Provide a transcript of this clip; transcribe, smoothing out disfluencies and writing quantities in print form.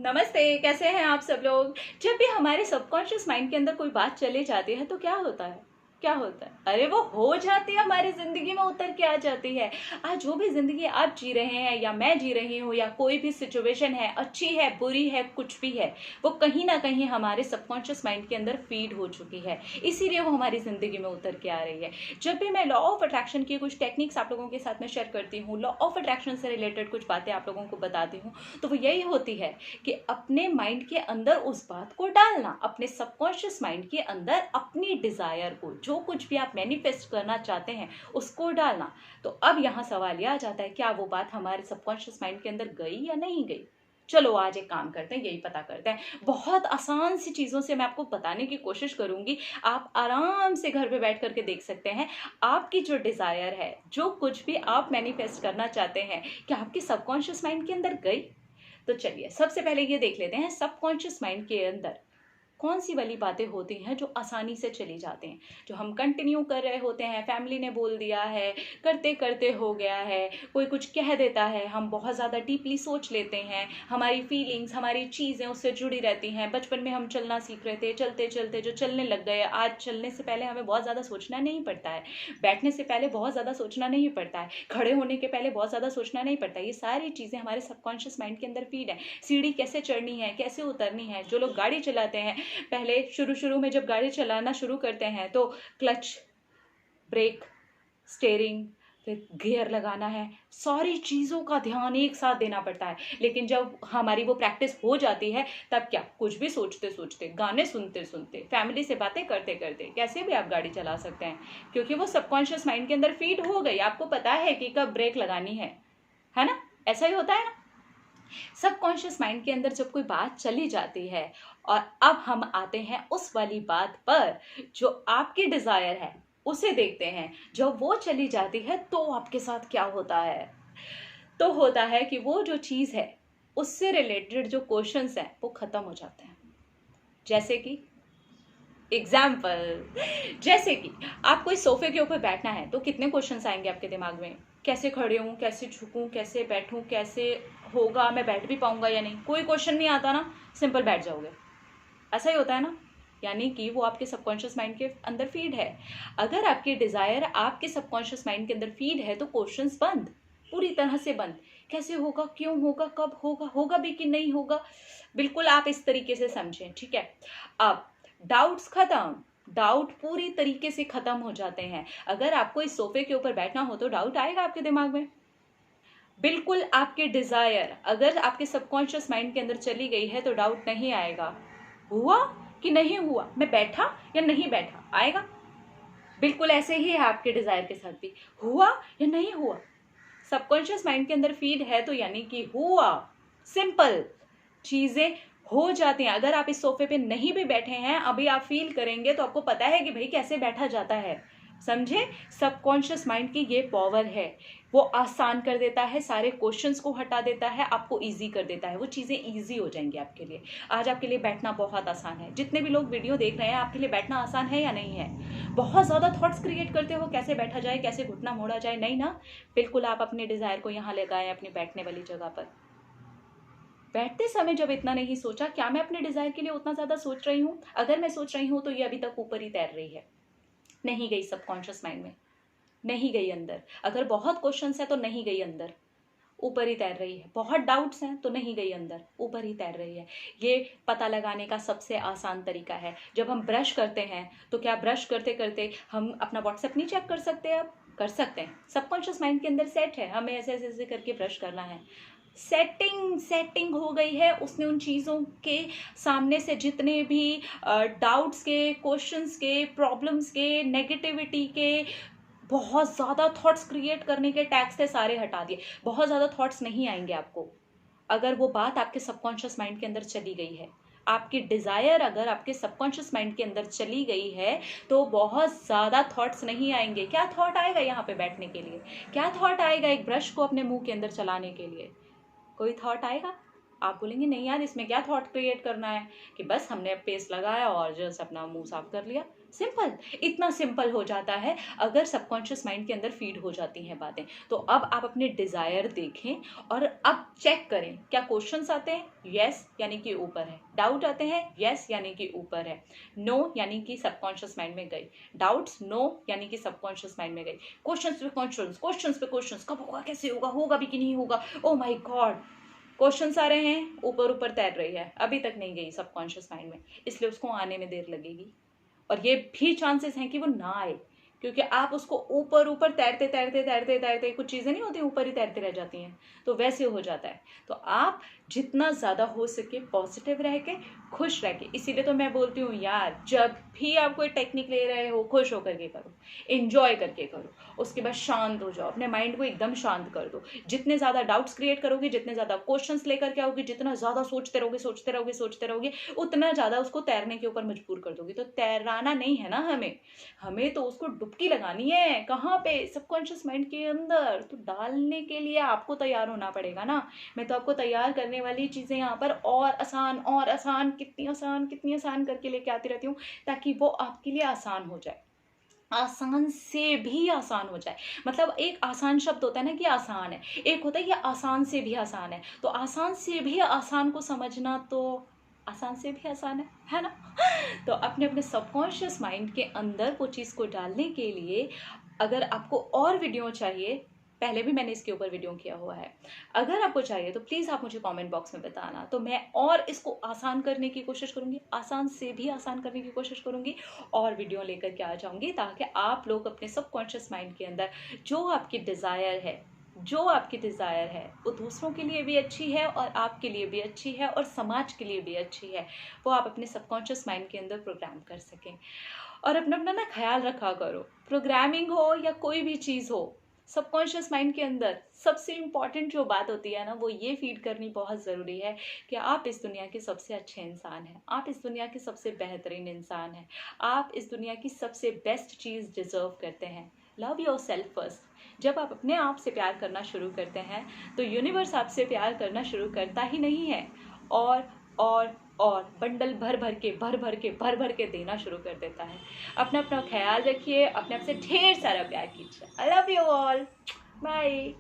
नमस्ते, कैसे हैं आप सब लोग। जब भी हमारे सबकॉन्शियस माइंड के अंदर कोई बात चली जाती है तो क्या होता है, क्या होता है, अरे वो हो जाती है, हमारी जिंदगी में उतर के आ जाती है। आज जो भी जिंदगी आप जी रहे हैं या मैं जी रही हूँ या कोई भी सिचुएशन है, अच्छी है बुरी है कुछ भी है, वो कहीं ना कहीं हमारे सबकॉन्शियस माइंड के अंदर फीड हो चुकी है, इसीलिए वो हमारी जिंदगी में उतर के आ रही है। जब भी मैं लॉ ऑफ अट्रैक्शन की कुछ टेक्निक्स आप लोगों के साथ में शेयर करती हूँ, लॉ ऑफ अट्रैक्शन से रिलेटेड कुछ बातें आप लोगों को बताती हूँ, तो वो यही होती है कि अपने माइंड के अंदर उस बात को डालना, अपने सबकॉन्शियस माइंड के अंदर अपनी डिजायर को, जो कुछ भी आप मैनिफेस्ट करना चाहते हैं उसको डालना। तो अब यहाँ सवाल यह आ जाता है, क्या वो बात हमारे सबकॉन्शियस माइंड के अंदर गई या नहीं गई। चलो आज एक काम करते हैं, यही पता करते हैं। बहुत आसान सी चीजों से मैं आपको बताने की कोशिश करूंगी, आप आराम से घर पे बैठ करके देख सकते हैं। आपकी जो डिजायर है, जो कुछ भी आप मैनिफेस्ट करना चाहते हैं, क्या आपके सबकॉन्शियस माइंड के अंदर गई। तो चलिए सबसे पहले ये देख लेते हैं, सबकॉन्शियस माइंड के अंदर कौन सी वाली बातें होती हैं जो आसानी से चली जाती हैं, जो हम कंटिन्यू कर रहे होते हैं, फैमिली ने बोल दिया है, करते करते हो गया है, कोई कुछ कह देता है, हम बहुत ज़्यादा डीपली सोच लेते हैं, हमारी फीलिंग्स, हमारी चीज़ें उससे जुड़ी रहती हैं। बचपन में हम चलना सीख रहे थे, चलते चलते जो चलने लग गए, आज चलने से पहले हमें बहुत ज़्यादा सोचना नहीं पड़ता है, बैठने से पहले बहुत ज़्यादा सोचना नहीं पड़ता है, खड़े होने के पहले बहुत ज़्यादा सोचना नहीं पड़ता है। ये सारी चीज़ें हमारे सबकॉन्शियस माइंड के अंदर फीड है। सीढ़ी कैसे चढ़नी है, कैसे उतरनी है। जो लोग गाड़ी चलाते हैं, पहले शुरू शुरू में जब गाड़ी चलाना शुरू करते हैं तो क्लच, ब्रेक, स्टेयरिंग, फिर गियर लगाना है, सारी चीज़ों का ध्यान एक साथ देना पड़ता है। लेकिन जब हमारी वो प्रैक्टिस हो जाती है तब क्या, कुछ भी सोचते सोचते, गाने सुनते सुनते, फैमिली से बातें करते करते कैसे भी आप गाड़ी चला सकते हैं, क्योंकि वो सबकॉन्शियस माइंड के अंदर फीड हो गई। आपको पता है कि कब ब्रेक लगानी है ना। ऐसा ही होता है ना। सबकॉन्शियस माइंड के अंदर जब कोई बात चली जाती है, और अब हम आते हैं उस वाली बात पर जो आपकी डिजायर है, उसे देखते हैं। जब वो चली जाती है तो आपके साथ क्या होता है, तो होता है कि वो जो चीज है उससे रिलेटेड जो क्वेश्चंस हैं वो खत्म हो जाते हैं। जैसे कि एग्जाम्पल, जैसे कि आप कोई सोफे के ऊपर बैठना है तो कितने क्वेश्चंस आएंगे आपके दिमाग में, कैसे खड़े हूँ, कैसे झुकूं, कैसे बैठूं, कैसे होगा, मैं बैठ भी पाऊंगा या नहीं। कोई क्वेश्चन नहीं आता ना, सिंपल बैठ जाओगे। ऐसा ही होता है ना। यानी कि वो आपके सबकॉन्शियस माइंड के अंदर फीड है। अगर आपकी डिजायर आपके सबकॉन्शियस माइंड के अंदर फीड है तो क्वेश्चंस बंद, पूरी तरह से बंद। कैसे होगा, क्यों होगा, कब होगा, होगा भी कि नहीं होगा, बिल्कुल आप इस तरीके से समझें, ठीक है। अब डाउट्स खत्म, डाउट पूरी तरीके से खत्म हो जाते हैं। अगर आपको इस सोफे के ऊपर बैठना हो तो डाउट आएगा आपके दिमाग में, बिल्कुल। आपके डिजायर अगर आपके सबकॉन्शियस माइंड के अंदर चली गई है तो डाउट नहीं आएगा, हुआ कि नहीं हुआ, मैं बैठा या नहीं बैठा, आएगा। बिल्कुल ऐसे ही है आपके डिजायर के साथ भी, हुआ या नहीं हुआ। सबकॉन्शियस माइंड के अंदर फीड है तो यानी कि हुआ, सिंपल। चीजें हो जाती हैं। अगर आप इस सोफे पे नहीं भी बैठे हैं, अभी आप फील करेंगे तो आपको पता है कि भाई कैसे बैठा जाता है। समझे, सबकॉन्शियस माइंड की ये पावर है। वो आसान कर देता है, सारे क्वेश्चंस को हटा देता है, आपको इजी कर देता है, वो चीज़ें इजी हो जाएंगी आपके लिए। आज आपके लिए बैठना बहुत आसान है। जितने भी लोग वीडियो देख रहे हैं, आपके लिए बैठना आसान है या नहीं है। बहुत ज़्यादा थॉट्स क्रिएट करते हो, कैसे बैठा जाए, कैसे घुटना मोड़ा जाए, नहीं ना। बिल्कुल आप अपने डिज़ायर को यहाँ लगाएं, अपनी बैठने वाली जगह पर। बैठते समय जब इतना नहीं सोचा, क्या मैं अपने डिजायर के लिए उतना ज्यादा सोच रही हूँ। अगर मैं सोच रही हूँ तो ये अभी तक ऊपर ही तैर रही है, नहीं गई सबकॉन्शियस माइंड में, नहीं गई अंदर। अगर बहुत क्वेश्चंस है तो नहीं गई अंदर, ऊपर ही तैर रही है। बहुत डाउट्स हैं तो नहीं गई अंदर, ऊपर ही तैर रही है। ये पता लगाने का सबसे आसान तरीका है। जब हम ब्रश करते हैं तो क्या ब्रश करते करते हम अपना व्हाट्सएप नहीं चेक कर सकते। अब कर सकते हैं, सबकॉन्शियस माइंड के अंदर सेट है, हमें ऐसे ऐसे ऐसे करके ब्रश करना है। सेटिंग हो गई है, उसने उन चीज़ों के सामने से जितने भी डाउट्स के, क्वेश्चंस के, प्रॉब्लम्स के, नेगेटिविटी के, बहुत ज़्यादा थॉट्स क्रिएट करने के टैक्स थे, सारे हटा दिए। बहुत ज़्यादा थॉट्स नहीं आएंगे आपको अगर वो बात आपके सबकॉन्शियस माइंड के अंदर चली गई है। आपकी डिज़ायर अगर आपके सबकॉन्शियस माइंड के अंदर चली गई है तो बहुत ज़्यादा थॉट्स नहीं आएंगे। क्या थॉट आएगा यहाँ पे बैठने के लिए, क्या थॉट आएगा एक ब्रश को अपने मुंह के अंदर चलाने के लिए, कोई थॉट आएगा। आप बोलेंगे नहीं यार, इसमें क्या थॉट क्रिएट करना है, कि बस हमने पेस्ट लगाया और जस्ट अपना मुंह साफ कर लिया। सिंपल, इतना सिंपल हो जाता है अगर सबकॉन्शियस माइंड के अंदर फीड हो जाती हैं बातें। तो अब आप अपने डिजायर देखें और अब चेक करें, क्या क्वेश्चंस आते हैं, यस यानी कि ऊपर है, डाउट आते हैं, यस यानी कि ऊपर है, नो यानी कि सबकॉन्शियस माइंड में गई, डाउट्स नो यानी कि सबकॉन्शियस माइंड में गई, क्वेश्चंस पे क्वेश्चंस, क्वेश्चंस पे क्वेश्चंस, कब होगा, कैसे होगा, होगा भी कि नहीं होगा, ओ माय गॉड, क्वेश्चंस आ रहे हैं, ऊपर ऊपर तैर रही है, अभी तक नहीं गई सबकॉन्शियस माइंड में, इसलिए उसको आने में देर लगेगी। और ये भी चांसेस हैं कि वो ना आए, क्योंकि आप उसको ऊपर ऊपर तैरते तैरते तैरते तैरते, कुछ चीज़ें नहीं होती ऊपर ही तैरती रह जाती हैं, तो वैसे हो जाता है। तो आप जितना ज़्यादा हो सके पॉजिटिव रह के, खुश रह के, इसीलिए तो मैं बोलती हूँ यार, जब भी आप कोई टेक्निक ले रहे हो, खुश होकर के करो, इंजॉय करके करो, उसके बाद शांत हो जाओ, अपने माइंड को एकदम शांत कर दो। जितने ज़्यादा डाउट्स क्रिएट करोगे, जितने ज़्यादा क्वेश्चंस लेकर के आओगे, जितना ज़्यादा सोचते रहोगे सोचते रहोगे सोचते रहोगे, उतना ज़्यादा उसको तैरने के ऊपर मजबूर कर दोगे। तो तैराना नहीं है ना हमें तो उसको डुबकी लगानी है। कहाँ पे? सबकॉन्शियस माइंड के अंदर। तो डालने के लिए आपको तैयार होना पड़ेगा ना। मैं तो आपको तैयार करने वाली चीज़ें यहाँ पर और आसान, कितनी आसान करके लेके आती रहती हूँ, ताकि वो आपके लिए आसान हो जाए, आसान से भी आसान हो जाए। मतलब एक आसान शब्द होता है ना कि आसान है, एक होता है कि आसान से भी आसान है। तो आसान से भी आसान को समझना तो आसान से भी आसान है ना। तो अपने अपने सबकॉन्शियस माइंड के अंदर वो चीज़ को डालने के लिए, अगर आपको और वीडियो चाहिए, पहले भी मैंने इसके ऊपर वीडियो किया हुआ है, अगर आपको चाहिए तो प्लीज़ आप मुझे कमेंट बॉक्स में बताना, तो मैं और इसको आसान करने की कोशिश करूँगी, आसान से भी आसान करने की कोशिश करूँगी, और वीडियो लेकर के आ जाऊँगी, ताकि आप लोग अपने सबकॉन्शियस माइंड के अंदर जो आपकी डिज़ायर है वो दूसरों के लिए भी अच्छी है और आपके लिए भी अच्छी है और समाज के लिए भी अच्छी है, वो आप अपने सबकॉन्शियस माइंड के अंदर प्रोग्राम कर सकें। और अपना अपना ना ख्याल रखा करो, प्रोग्रामिंग हो या कोई भी चीज़ हो, सबकॉन्शियस माइंड के अंदर सबसे इम्पॉर्टेंट जो बात होती है ना, वो ये फीड करनी बहुत ज़रूरी है कि आप इस दुनिया के सबसे अच्छे इंसान हैं, आप इस दुनिया के सबसे बेहतरीन इंसान हैं, आप इस दुनिया की सबसे बेस्ट चीज़ डिज़र्व करते हैं। Love your self first. जब आप अपने आप से प्यार करना शुरू करते हैं तो यूनिवर्स आपसे प्यार करना शुरू करता ही नहीं है, और बंडल भर भर के देना शुरू कर देता है। अपना अपना ख्याल रखिए, अपने आप से ढेर सारा प्यार कीजिए। I love you all, bye.